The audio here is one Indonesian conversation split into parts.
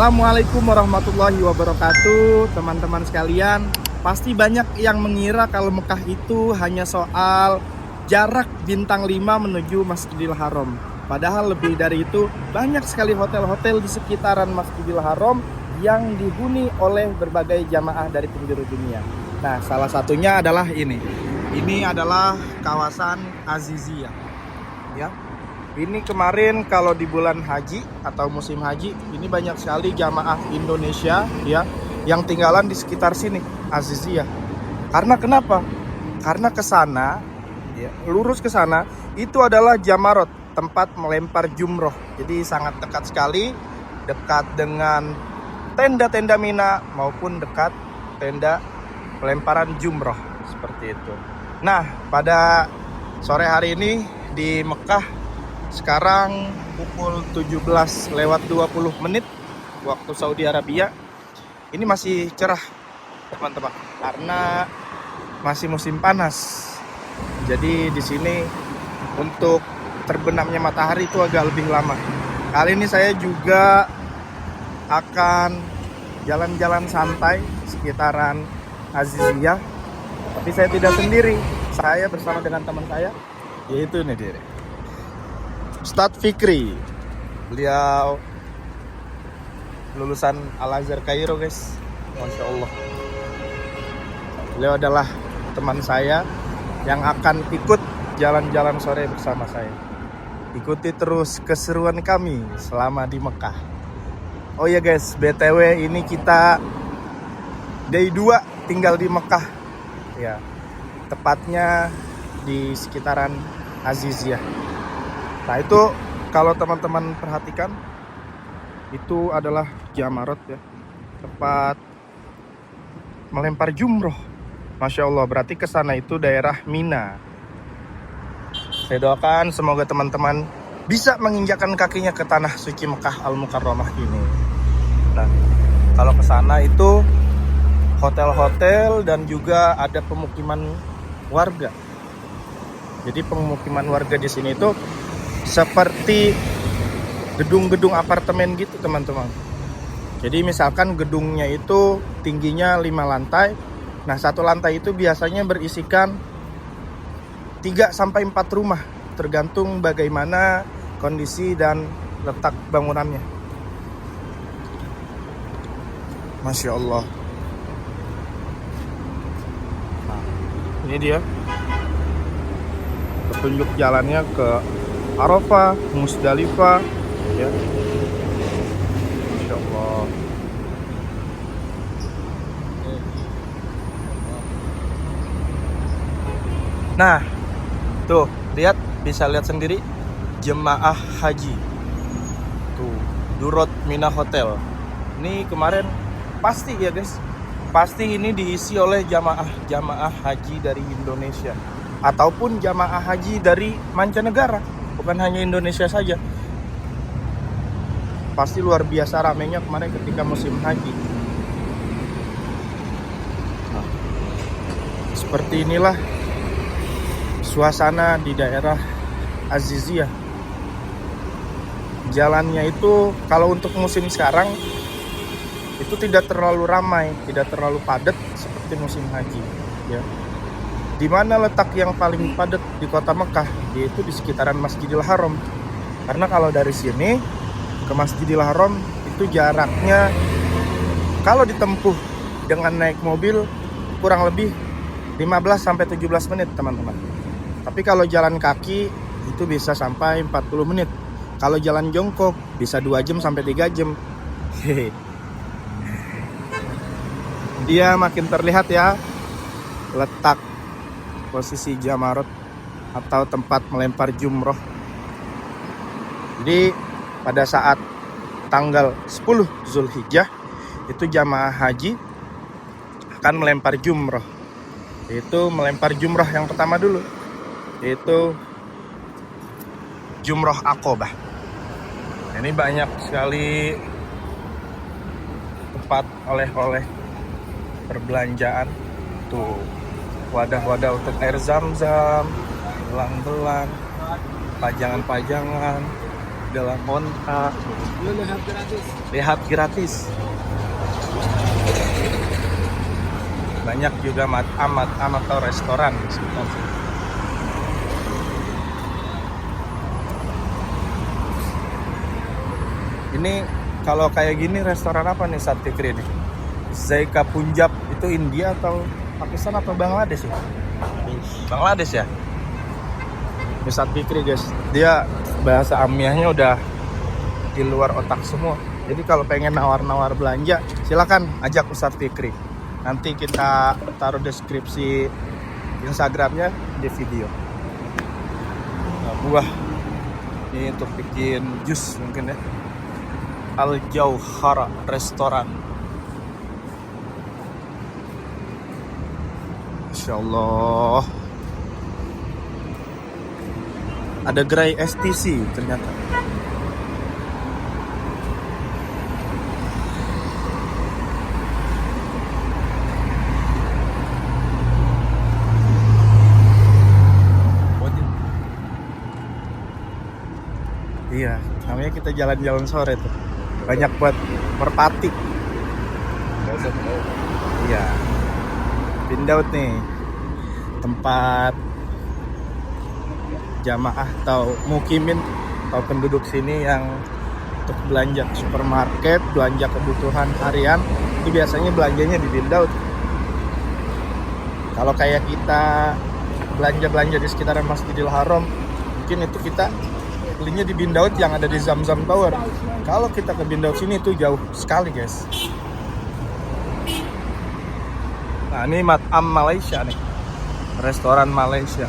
Assalamualaikum warahmatullahi wabarakatuh. Teman-teman sekalian, pasti banyak yang mengira kalau Mekah itu hanya soal jarak bintang 5 menuju Masjidil Haram. Padahal lebih dari itu, banyak sekali hotel-hotel di sekitaran Masjidil Haram yang dihuni oleh berbagai jamaah dari penjuru dunia. Nah, salah satunya adalah ini. Ini adalah kawasan Aziziyah. Ya. Ini kemarin kalau di bulan haji atau musim haji, ini banyak sekali jamaah Indonesia ya yang tinggalan di sekitar sini, Aziziyah. Karena kenapa? Karena ke sana, ya, lurus ke sana itu adalah Jamarot, tempat melempar jumroh. Jadi sangat dekat sekali, dekat dengan tenda-tenda Mina maupun dekat tenda pelemparan jumroh seperti itu. Nah, pada sore hari ini di Mekah sekarang pukul 17:20 waktu Saudi Arabia. Ini masih cerah teman-teman karena masih musim panas. Jadi di sini untuk terbenamnya matahari itu agak lebih lama. Kali ini saya juga akan jalan-jalan santai sekitaran Aziziyah. Tapi saya tidak sendiri. Saya bersama dengan teman saya, yaitu ini dia, Ustadz Fikri. Beliau lulusan Al-Azhar Kairo, guys. Masya Allah. Beliau adalah teman saya yang akan ikut jalan-jalan sore bersama saya. Ikuti terus keseruan kami selama di Mekah. Oh ya guys, BTW ini kita day 2 tinggal di Mekah. Ya, tepatnya di sekitaran Aziziyah. Nah, itu kalau teman-teman perhatikan, itu adalah Jamarot ya, tempat melempar jumroh. Masya Allah, berarti ke sana itu daerah Mina. Saya doakan semoga teman-teman bisa menginjakkan kakinya ke tanah suci Mekah Al-Mukarramah ini. Nah, kalau ke sana itu hotel-hotel dan juga ada pemukiman warga. Jadi pemukiman warga di sini itu seperti gedung-gedung apartemen gitu teman-teman. Jadi misalkan gedungnya itu tingginya 5 lantai. Nah, satu lantai itu biasanya berisikan 3-4 rumah, tergantung bagaimana kondisi dan letak bangunannya. Masya Allah. Nah, ini dia petunjuk jalannya ke Arafah, Musdalifah, ya. Masya Allah. Nah, tuh lihat, bisa lihat sendiri jemaah haji. Tuh, Durot Mina Hotel. Ini kemarin pasti ya guys, pasti ini diisi oleh jamaah haji dari Indonesia ataupun jamaah haji dari mancanegara. Bukan hanya Indonesia saja. Pasti luar biasa ramainya kemarin ketika musim haji. Nah, seperti inilah suasana di daerah Aziziyah. Jalannya itu kalau untuk musim sekarang itu tidak terlalu ramai, tidak terlalu padat seperti musim haji, ya. Di mana letak yang paling padat di kota Mekah, yaitu di sekitaran Masjidil Haram. Karena kalau dari sini ke Masjidil Haram itu jaraknya kalau ditempuh dengan naik mobil kurang lebih 15-17 menit teman-teman. Tapi kalau jalan kaki itu bisa sampai 40 menit. Kalau jalan jongkok bisa 2 jam sampai 3 jam. Dia makin terlihat ya letak posisi Jamarot atau tempat melempar jumroh. Jadi pada saat tanggal 10 Zulhijjah itu jamaah haji akan melempar jumroh. Yaitu melempar jumroh yang pertama dulu, yaitu jumroh Aqobah. Ini banyak sekali tempat oleh-oleh perbelanjaan. Tuh, wadah-wadah untuk air zam-zam, belang-belang, pajangan-pajangan, segala kontak. Lihat gratis. Lihat gratis. Banyak juga matam atau restoran di sekitar sini. Ini kalau kayak gini restoran apa nih Ustadz Fikri nih? Zaika Punjab itu India atau Pakistan atau Bangladesh ya? Bangladesh ya? Ustadz Fikri guys, dia bahasa amiyahnya udah di luar otak semua. Jadi kalau pengen nawar-nawar belanja, silakan ajak Ustadz Fikri. Nanti kita taruh deskripsi Instagramnya di video. Nah, buah ini untuk bikin jus mungkin ya. Al Jauhara Restoran. Masya Allah. Ada gerai STC ternyata. Iya, namanya kita jalan-jalan sore tuh. Banyak buat merpati. Iya. Pindaut nih. Tempat jamaah atau mukimin atau penduduk sini yang untuk belanja ke supermarket, belanja kebutuhan harian, itu biasanya belanjanya di Pindaut. Kalau kayak kita belanja-belanja di sekitaran Masjidil Haram, mungkin itu kita belinya di Pindaut yang ada di Zamzam Tower. Kalau kita ke Pindaut sini itu jauh sekali guys. Nah ini matam Malaysia nih, restoran Malaysia.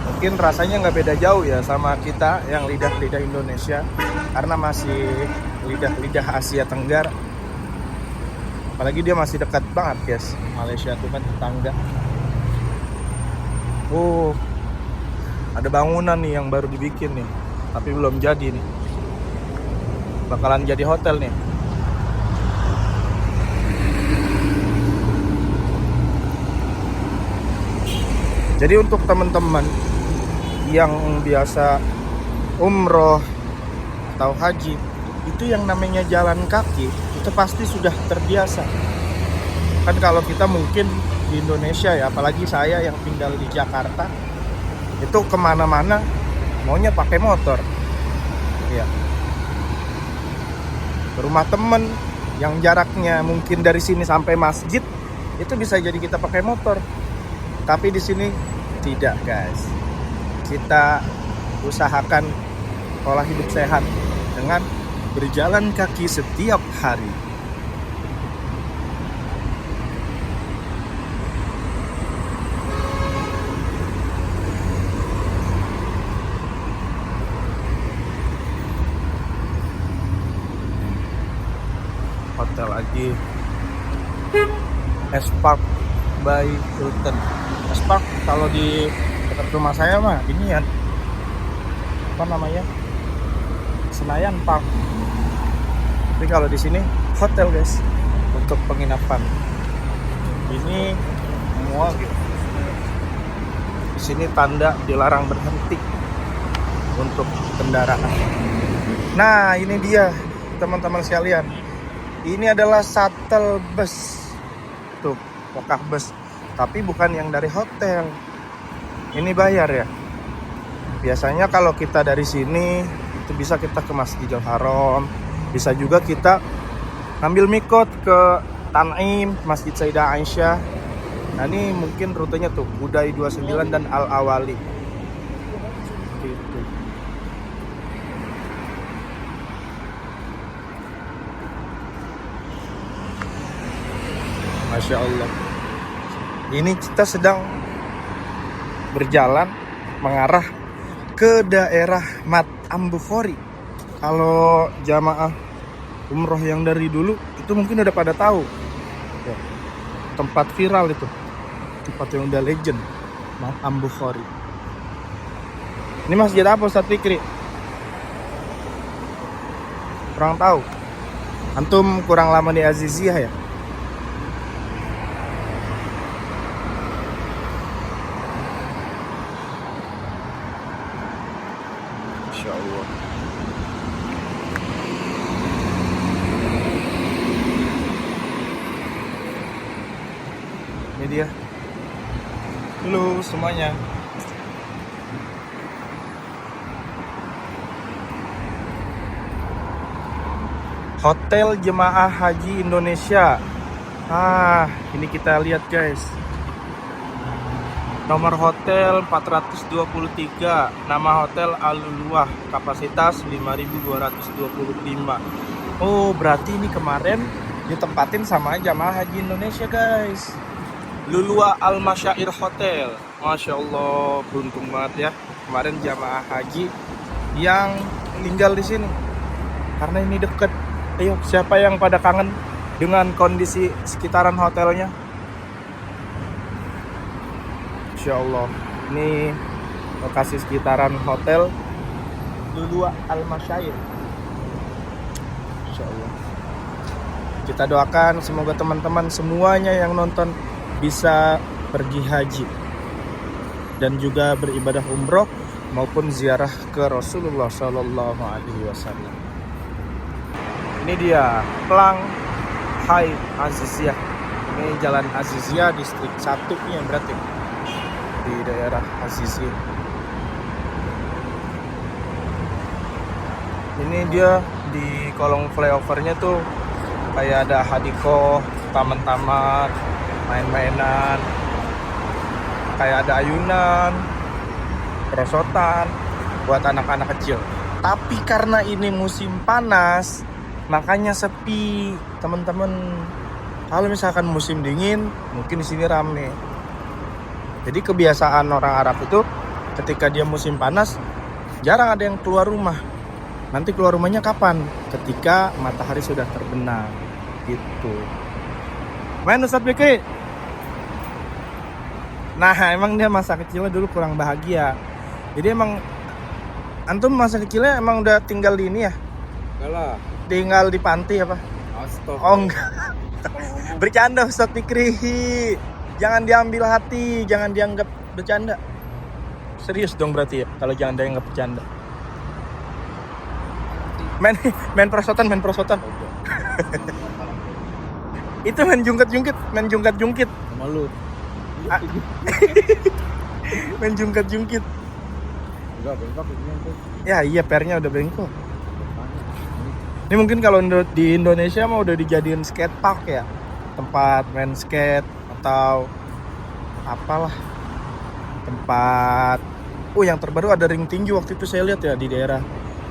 Mungkin rasanya nggak beda jauh ya sama kita yang lidah-lidah Indonesia, karena masih lidah-lidah Asia Tenggara. Apalagi dia masih dekat banget guys, Malaysia itu kan tetangga. Oh, ada bangunan nih yang baru dibikin nih, tapi belum jadi nih. Bakalan jadi hotel nih. Jadi untuk teman-teman yang biasa umroh atau haji, itu yang namanya jalan kaki itu pasti sudah terbiasa. Kan kalau kita mungkin di Indonesia ya, apalagi saya yang tinggal di Jakarta, itu kemana-mana maunya pakai motor. Ya. Ke rumah temen yang jaraknya mungkin dari sini sampai masjid, itu bisa jadi kita pakai motor. Tapi di sini tidak guys. Kita usahakan pola hidup sehat dengan berjalan kaki setiap hari. Hotel lagi S-Park by Hilton. S-Park kalau di dekat rumah saya mah ini ya, apa namanya, Senayan Park. Tapi kalau di sini hotel guys, untuk penginapan. Ini semua gitu. Di sini tanda dilarang berhenti untuk kendaraan. Nah ini dia teman-teman sekalian, ini adalah shuttle bus tuh, pokah bus, tapi bukan yang dari hotel. Ini bayar ya. Biasanya kalau kita dari sini itu bisa kita ke Masjidil Haram, bisa juga kita ambil mikot ke Tan'im, Masjid Sayyidah Aisyah. Nah ini mungkin rutenya tuh Budai 29 dan Al-Awali gitu. Masya Allah. Ini kita sedang berjalan mengarah ke daerah Matam Bukhari. Kalau jamaah umroh yang dari dulu itu mungkin udah pada tahu ya, tempat viral itu, tempat yang udah legend, Matam Bukhari. Ini masjid apa Ustadz Fikri? Kurang tahu. Antum kurang lama di Aziziyah ya? Masya Allah. Ini dia. Halo semuanya. Hotel Jemaah Haji Indonesia. Ini kita lihat guys. Nomor hotel 423, nama hotel Al-Luluah, kapasitas 5.225. Oh, berarti ini kemarin ditempatin sama Jemaah Haji Indonesia guys. Luluah Al-Masyair Hotel. Masya Allah, beruntung banget ya. Kemarin jamaah haji yang tinggal di sini. Karena ini deket. Ayo, siapa yang pada kangen dengan kondisi sekitaran hotelnya? Insya Allah, ini lokasi sekitaran hotel Luluah Al-Masyair. Insya Allah, kita doakan semoga teman-teman semuanya yang nonton bisa pergi haji dan juga beribadah umroh maupun ziarah ke Rasulullah Sallallahu Alaihi Wasallam. Ini dia Plang Hai Aziziyah. Ini Jalan Aziziyah distrik 1 nya berarti di daerah Aziziyah. Ini dia di kolong flyovernya tuh kayak ada hadikoh, taman-taman, main-mainan, kayak ada ayunan, perosotan buat anak-anak kecil. Tapi karena ini musim panas, makanya sepi, teman-teman. Kalau misalkan musim dingin, mungkin di sini rame. Jadi kebiasaan orang Arab itu ketika dia musim panas, jarang ada yang keluar rumah. Nanti keluar rumahnya kapan? Ketika matahari sudah terbenam, gitu. Main Ustadz Beki. Nah, emang dia masa kecilnya dulu kurang bahagia. Jadi emang antum masa kecilnya emang udah tinggal di ini ya? Enggak lah. Tinggal di panti apa? Astaga. Oh enggak. Bercanda Ustadz Fikri. Jangan diambil hati, jangan dianggap bercanda. Serius dong berarti ya kalau jangan dianggap bercanda. Main perosotan. Itu main jungkat-jungkit. Malu. Main jungkat-jungkit. Enggak, bengkak ini tuh. Ya iya, pernya udah bengkok. Ini mungkin kalau di Indonesia mah udah dijadiin skate park ya. Tempat main skate atau apalah. Tempat yang terbaru ada ring tinju waktu itu saya lihat ya di daerah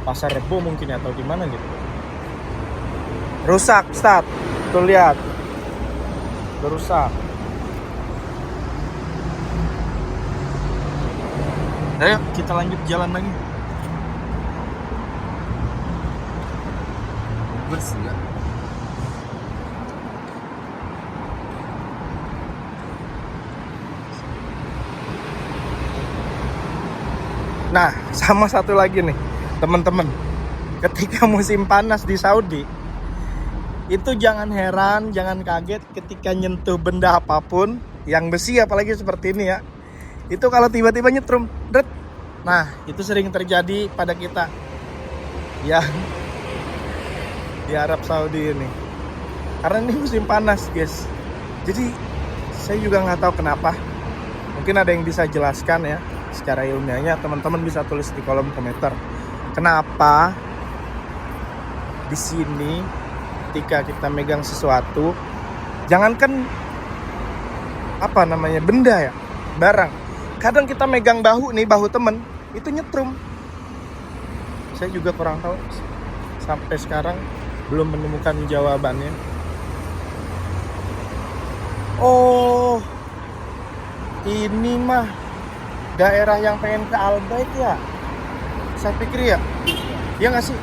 Pasar Rebo mungkin ya, atau di mana gitu. Rusak, Ustaz. Tuh lihat. Udah rusak. Ayo kita lanjut jalan lagi. Bersih ya. Nah, sama satu lagi nih, teman-teman. Ketika musim panas di Saudi, itu jangan heran, jangan kaget ketika nyentuh benda apapun yang besi, apalagi seperti ini ya. Itu kalau tiba-tiba nyetrum, dret. Nah, itu sering terjadi pada kita yang di Arab Saudi ini. Karena ini musim panas, guys. Jadi saya juga nggak tahu kenapa. Mungkin ada yang bisa jelaskan ya secara ilmiahnya, teman-teman bisa tulis di kolom komentar. Kenapa di sini ketika kita megang sesuatu, jangankan benda ya, barang. Kadang kita megang bahu temen, itu nyetrum. Saya juga kurang tahu, sampai sekarang belum menemukan jawabannya. Oh, ini mah daerah yang pengen ke Al-Bait ya? Saya pikir ya? Iya nggak sih?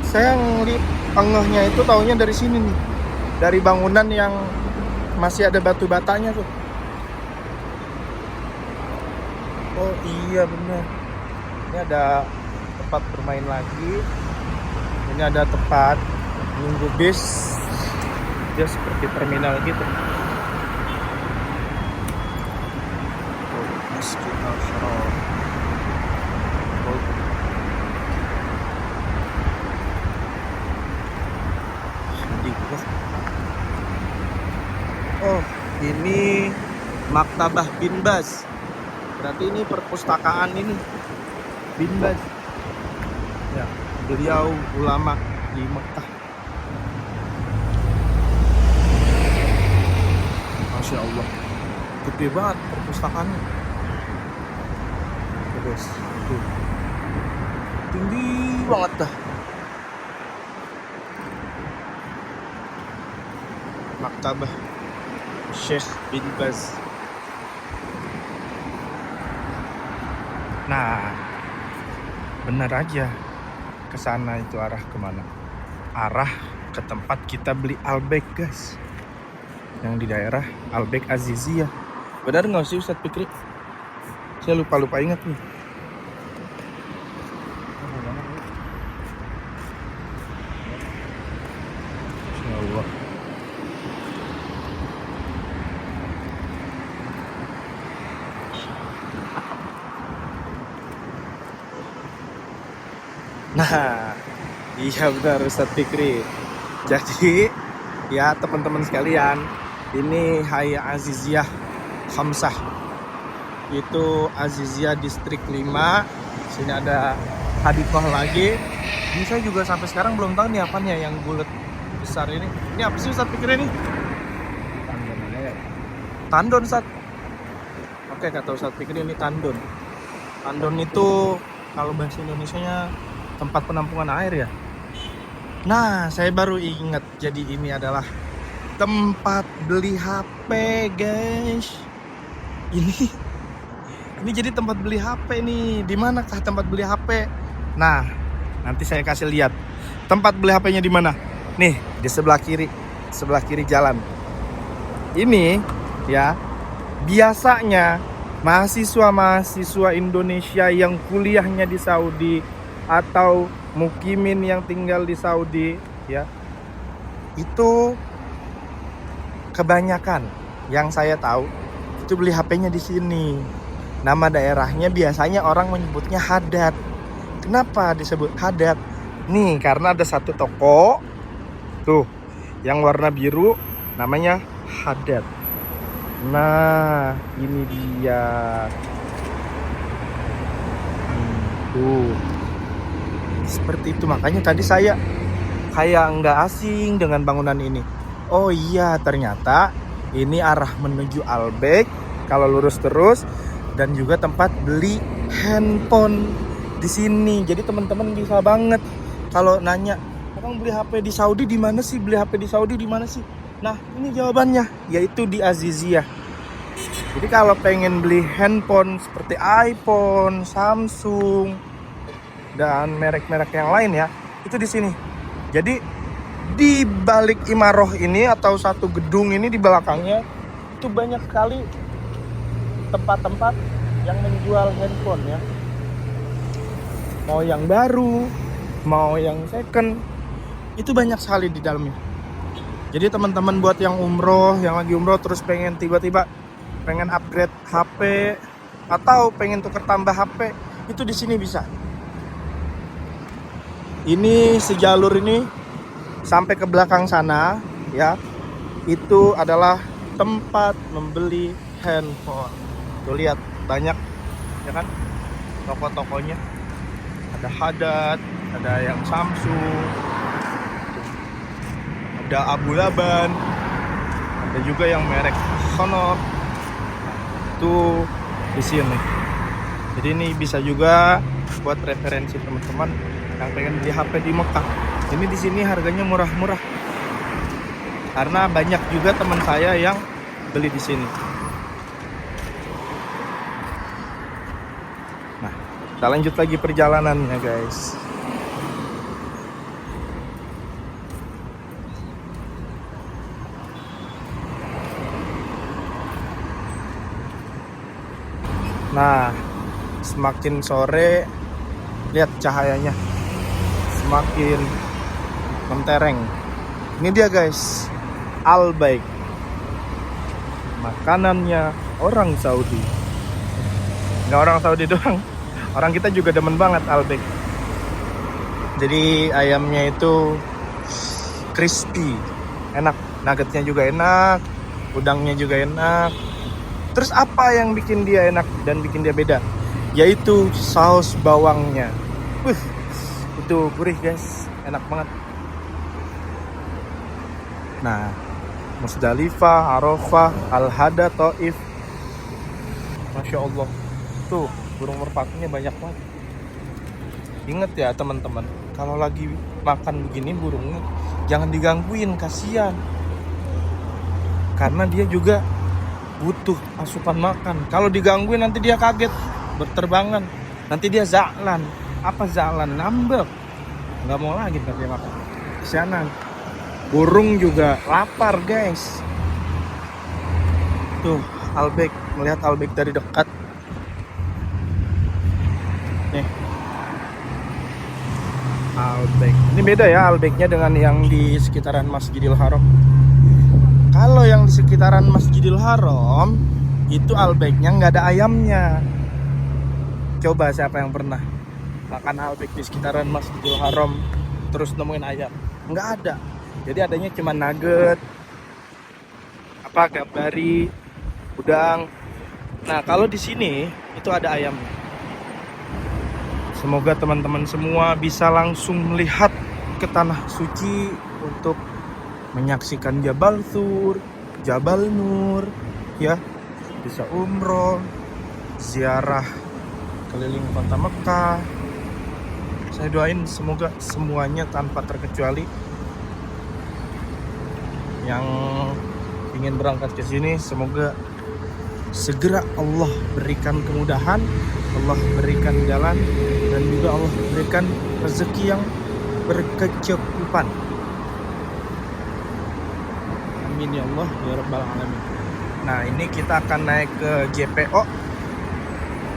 Saya ngeliat engehnya itu taunya dari sini nih, dari bangunan yang masih ada batu batanya tuh. Oh iya benar. Ini ada tempat bermain lagi. Ini ada tempat nunggu bis. Dia seperti terminal gitu. Masjid Al-Sharaf. Oh, ini Maktabah Bin Baz. Berarti ini perpustakaan ini Bin Baz. Ya, beliau ulama di Mekah. Masya Allah, gede banget perpustakaannya. Terus, tuh. Tinggi banget dah. Maktabah Syekh Bin Baz. Nah, benar aja. Kesana itu arah kemana? Arah ke tempat kita beli Albek, guys. Yang di daerah Albek Aziziyah. Benar nggak sih Ustadz Fikri? Saya lupa ingat nih. Ya Allah. Nah, iya benar Ustadz Fikri. Jadi, ya teman-teman sekalian, ini Hayya Aziziyah Khamsah. Itu Aziziyah Distrik 5. Sini ada Hadikoh lagi. Ini saya juga sampai sekarang belum tahu nih apanya yang bulat besar ini. Ini apa sih Ustadz Fikri ini? Tandon Ustadz. Oke, kata Ustadz Fikri ini tandon. Tandon itu kalau bahasa Indonesianya tempat penampungan air ya. Nah, saya baru ingat, jadi ini adalah tempat beli HP, guys. Ini jadi tempat beli HP nih. Di manakah tempat beli HP? Nah, nanti saya kasih lihat tempat beli HP-nya di mana. Nih, di sebelah kiri jalan. Ini ya, biasanya mahasiswa Indonesia yang kuliahnya di Saudi atau mukimin yang tinggal di Saudi ya, itu kebanyakan yang saya tahu itu beli HP-nya di sini. Nama daerahnya biasanya orang menyebutnya Haddad. Kenapa disebut Haddad? Nih, karena ada satu toko tuh yang warna biru namanya Haddad. Nah, ini dia. Tuh. Seperti itu, makanya tadi saya kayak nggak asing dengan bangunan ini. Oh iya, ternyata ini arah menuju Albek kalau lurus terus, dan juga tempat beli handphone di sini. Jadi teman-teman bisa banget kalau nanya, "Abang beli HP di Saudi di mana sih? Beli HP di Saudi di mana sih?" Nah, ini jawabannya, yaitu di Aziziyah. Jadi kalau pengen beli handphone seperti iPhone, Samsung, dan merek-merek yang lain ya, itu di sini. Jadi di balik Imaroh ini atau satu gedung ini di belakangnya itu banyak sekali tempat-tempat yang menjual handphone ya. Mau yang baru, mau yang second, itu banyak sekali di dalamnya. Jadi teman-teman buat yang umroh, yang lagi umroh terus pengen tiba-tiba pengen upgrade HP atau pengen tuker tambah HP, itu di sini bisa. Ini sejalur ini sampai ke belakang sana ya, itu adalah tempat membeli handphone. Tuh lihat, banyak ya kan toko-tokonya. Ada Haddad, ada yang Samsung, ada Abu Laban, ada juga yang merek Honor. Itu di sini. Jadi ini bisa juga buat referensi teman-teman yang pengen beli HP di Mekah. Ini di sini harganya murah-murah. Karena banyak juga teman saya yang beli di sini. Nah, kita lanjut lagi perjalanannya, guys. Nah, semakin sore lihat cahayanya semakin mentereng. Ini dia guys, Albek. Makanannya orang Saudi. Nggak orang Saudi doang, orang kita juga demen banget Albek. Jadi ayamnya itu crispy, enak. Nuggetnya juga enak. udangnya juga enak. Terus apa yang bikin dia enak dan bikin dia beda? Yaitu saus bawangnya. Itu gurih guys, enak banget. Nah, Musdalifah, Arafah, Al-Hada, Taif. Masya Allah. Tuh, burung merpatinya banyak banget. Ingat ya teman-teman, kalau lagi makan begini burungnya jangan digangguin, kasihan. Karena dia juga butuh asupan makan. Kalau digangguin nanti dia kaget, berterbangan. Nanti dia za'lan. Apa za'lan? Ngambek. Nggak mau lagi nanti dia makan. Kesianan. Burung juga lapar guys. Tuh, Albek. Melihat Albek dari dekat. Nih. Albek. Ini beda ya Albeknya dengan yang di sekitaran Masjidil Haram. Kalau yang di sekitaran Masjidil Haram itu Albeknya nggak ada ayamnya. Coba siapa yang pernah makan Albek di sekitaran Masjidil Haram terus nemuin ayam? Nggak ada. Jadi adanya cuma nugget, gambari, udang. Nah kalau di sini itu ada ayamnya. Semoga teman-teman semua bisa langsung melihat ke tanah suci untuk menyaksikan Jabal Thur, Jabal Nur, ya, bisa umroh, ziarah keliling kota Mekah. Saya doain semoga semuanya tanpa terkecuali yang ingin berangkat ke sini, semoga segera Allah berikan kemudahan, Allah berikan jalan, dan juga Allah berikan rezeki yang berkecukupan. Amin ya Allah ya Rabbal Alamin. Nah ini kita akan naik ke JPO,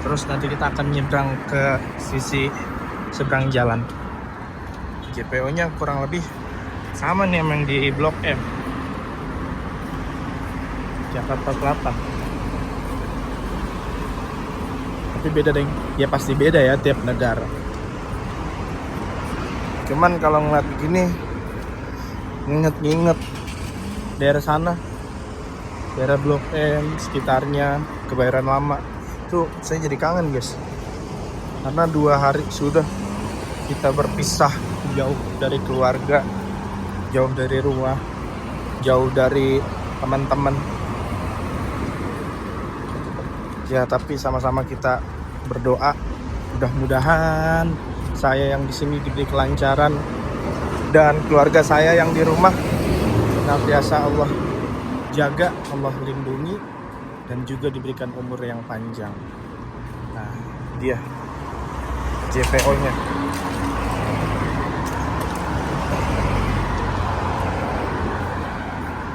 terus nanti kita akan nyebrang ke sisi seberang jalan. JPO nya kurang lebih sama nih yang di Blok M, Jakarta Selatan. Tapi beda deng, ya pasti beda ya tiap negara. Cuman kalau ngeliat begini nginget daerah sana, daerah Blok M, sekitarnya, Kebayoran Lama. Tuh saya jadi kangen guys. Karena 2 hari sudah kita berpisah, jauh dari keluarga, jauh dari rumah, jauh dari teman-teman. Ya tapi sama-sama kita berdoa, mudah-mudahan saya yang di sini diberi kelancaran dan keluarga saya yang di rumah senantiasa Allah jaga, Allah lindungi, dan juga diberikan umur yang panjang. Nah, dia JPO-nya.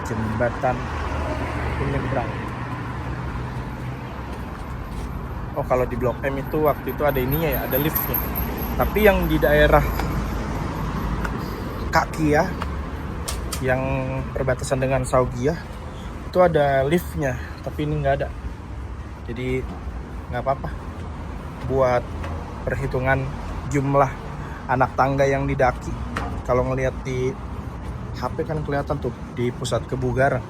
Jembatan penyeberang. Oh kalau di Blok M itu waktu itu ada ininya ya, ada liftnya. Tapi yang di daerah kaki ya, yang perbatasan dengan Saugiyah itu ada liftnya, tapi ini nggak ada. Jadi nggak apa-apa. Buat perhitungan jumlah anak tangga yang didaki. Kalau ngelihat di HP kan kelihatan tuh di pusat kebugaran.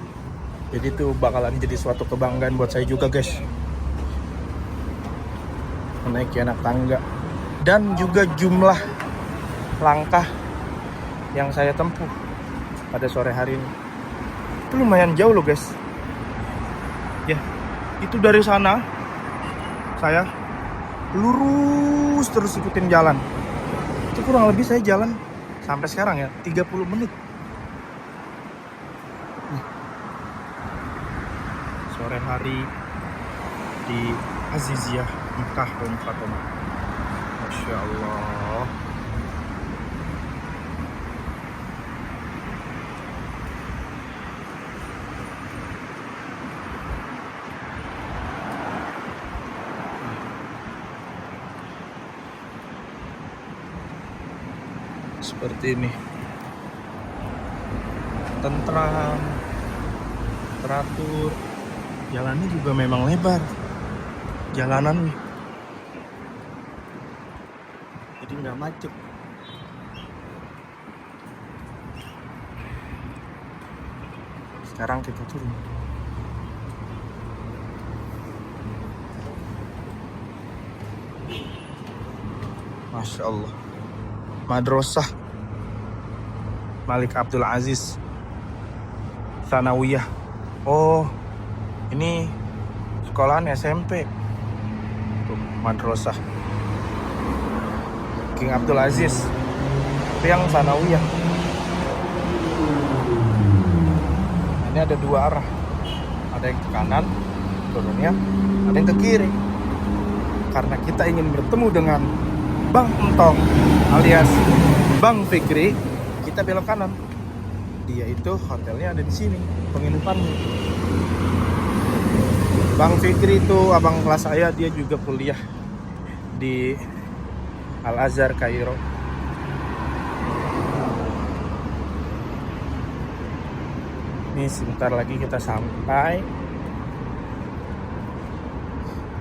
Jadi itu bakalan jadi suatu kebanggaan buat saya juga guys, menaiki anak tangga. Dan juga jumlah langkah yang saya tempuh pada sore hari ini itu lumayan jauh loh guys. Ya, itu dari sana saya lurus terus ikutin jalan. Itu kurang lebih saya jalan sampai sekarang ya 30 menit. Sore hari di Aziziyah Mekah dan Fatimah. Masya Allah. Seperti ini, tentram, teratur, jalannya juga memang lebar, jalanan nih, jadi nggak macet. Sekarang kita turun. Masya Allah. Madrasah Malik Abdul Aziz Tsanawiyah. Oh, ini sekolahan SMP. Tuh, madrasah King Abdul Aziz. Itu yang Tsanawiyah. Ini ada dua arah. Ada yang ke kanan turunnya, ada yang ke kiri. Karena kita ingin bertemu dengan Bang Entong alias Bang Fikri, kita belok kanan. Dia itu hotelnya ada di sini, penginapannya. Bang Fikri itu abang kelas saya, dia juga kuliah di Al Azhar Kairo. Ini sebentar lagi kita sampai.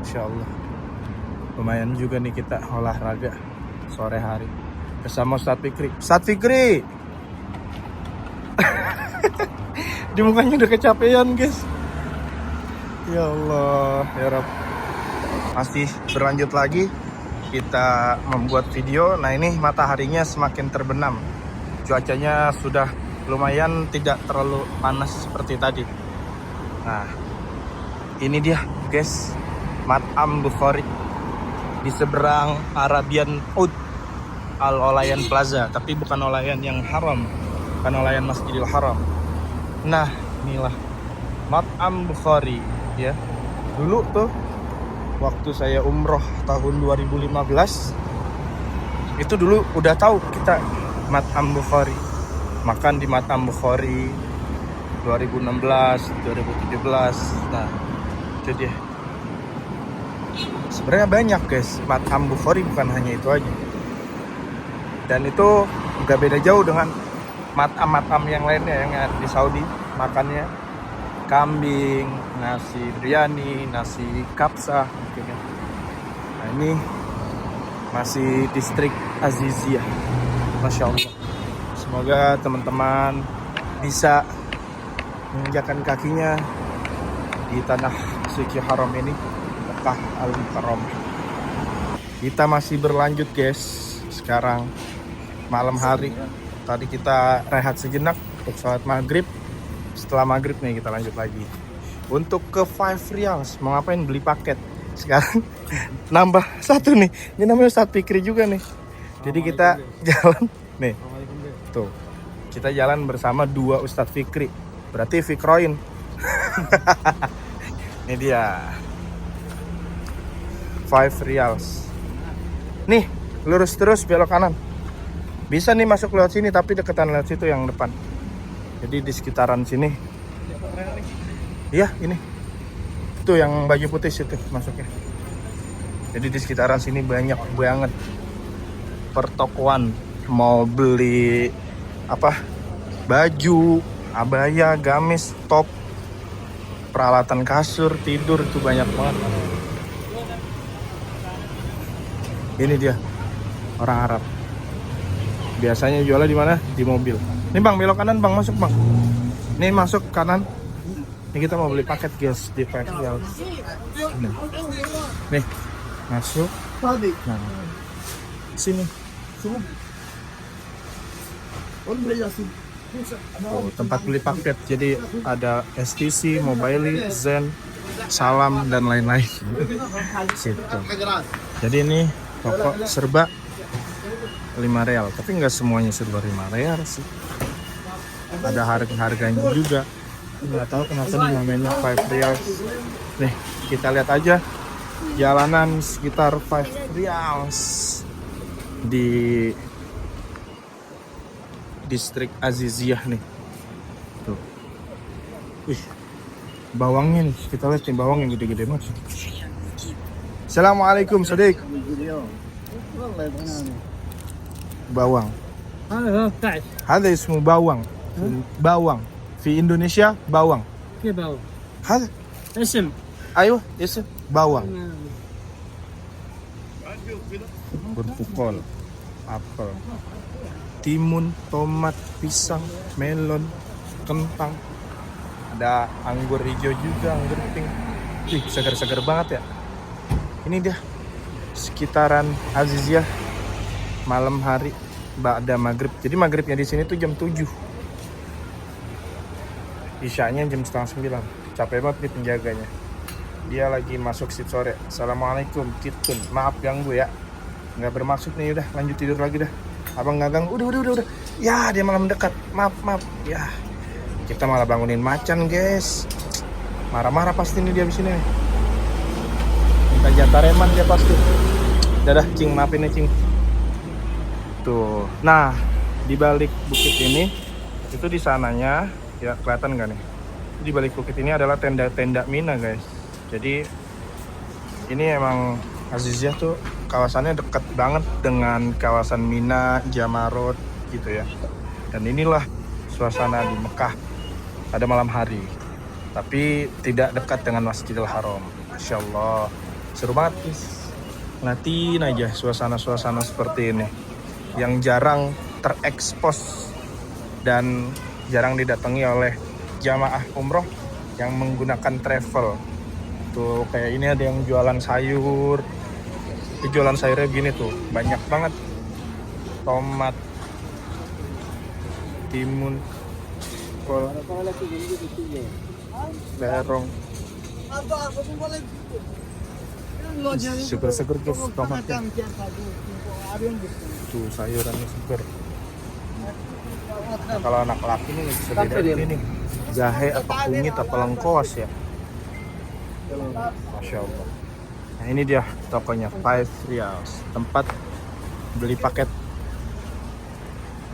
Insya Allah. Lumayan juga nih kita olahraga sore hari bersama Ustadz Fikri. Ustadz Fikri! Di mukanya udah kecapean, guys. Ya Allah, ya Rabb. Masih berlanjut lagi kita membuat video. Nah, ini mataharinya semakin terbenam. Cuacanya sudah lumayan tidak terlalu panas seperti tadi. Nah, ini dia, guys, Mat'am Bukhari di seberang Arabian Oud Al Olayan Plaza, tapi bukan Olayan yang haram, bukan Olayan Masjidil Haram. Nah, inilah Mat'am Bukhari ya. Dulu tuh waktu saya umroh tahun 2015 itu dulu udah tahu kita Mat'am Bukhari. Makan di Mat'am Bukhari 2016, 2017. Nah, itu dia. Sebenarnya banyak, guys. Mat'am Bukhari bukan hanya itu aja. Dan itu nggak beda jauh dengan mat'am-mat'am yang lainnya yang ada di Saudi. Makannya kambing, nasi biryani, nasi kapsa gitu kan. Nah, ini masih distrik Aziziyah. Masya Allah. Semoga teman-teman bisa menginjakkan kakinya di tanah suci haram ini, Mekah Al-Mukarramah. Kita masih berlanjut, guys. Sekarang malam hari. Tadi kita rehat sejenak untuk sholat maghrib. Setelah maghrib nih kita lanjut lagi. Untuk ke 5 Riyals, mau ngapain? Beli paket. Sekarang nambah satu nih. Ini namanya Ustadz Fikri juga nih. Jadi kita jalan nih. Tuh, kita jalan bersama dua Ustadz Fikri. Berarti Fikroin. Ini dia 5 Riyals. Nih, lurus terus belok kanan. Bisa nih masuk lewat sini, tapi deketan lewat situ yang depan. Jadi di sekitaran sini. Iya, ini. Itu yang baju putih situ masuknya. Jadi di sekitaran sini banyak banget pertokoan. Mau beli apa? Baju, abaya, gamis, top, peralatan kasur, tidur, itu banyak banget. Ini dia orang Arab. Biasanya jualnya di mana? Di mobil. Nih Bang, belok kanan Bang, masuk Bang. Nih masuk kanan. Ini kita mau beli paket, guys, di Festival. Nih, masuk. Nah, sini. Oh, tempat beli paket. Jadi ada STC, Mobile, Zen, Salam dan lain-lain. Situ. Jadi ini toko serba 5 real, tapi nggak semuanya serba 5 real sih. Ada harga-harganya juga. Nggak tahu kenapa nih namanya 5 real. Nih, kita lihat aja jalanan sekitar 5 real di distrik Aziziyah nih. Tuh. Wih, bawangnya nih, kita lihat nih bawang yang gede-gede banget. Assalamualaikum, Sadik. Bawang. Ada ismu bawang. Bawang. Di Indonesia bawang. كيف باو؟ Ada. اسم Ayo, ism bawang. Berpukul, apel, timun, tomat, pisang, melon, kentang. Ada anggur hijau juga, anggur pink. Wih, segar-segar banget ya. Ini dia sekitaran Aziziyah malam hari ba'da maghrib. Jadi maghribnya di sini tuh jam 7. Isyanya jam setengah 9. Capek banget nih penjaganya. Dia lagi masuk shift sore. Assalamualaikum, Kitun. Maaf ganggu ya. Nggak bermaksud nih, udah lanjut tidur lagi dah. Abang nggak ganggu. Udah. Ya, dia malah mendekat. Maaf. Ya. Kita malah bangunin macan, guys. Marah-marah pasti nih dia di sini. Minta jatah reman dia pasti. Dadah, Cing, maafin ya, Cing. Tuh. Nah, di balik bukit ini itu di sananya, ya kelihatan nggak nih? Di balik bukit ini adalah tenda-tenda Mina, guys. Jadi ini emang Aziziyah tuh kawasannya dekat banget dengan kawasan Mina, Jamarot gitu ya. Dan inilah suasana di Mekah pada malam hari. Tapi tidak dekat dengan Masjidil Haram. Masya Allah, seru banget guys. Ngeliatin aja suasana-suasana seperti ini yang jarang terekspos dan jarang didatangi oleh jamaah umroh yang menggunakan travel. Tuh kayak ini ada yang jualan sayur. Itu jualan sayurnya gini tuh, banyak banget. Tomat, timun, kol, terong. Seger-seger guys tomatnya. Tuh sayurannya seger. Nah, kalau anak laki nih bisa bedain ini jahe apa kunyit apa lengkuas ya. Masya Allah. Nah ini dia tokonya, 5 Riyals, tempat beli paket.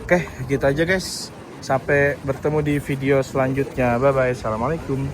Oke, gitu aja guys. Sampai bertemu di video selanjutnya. Bye bye. Assalamualaikum.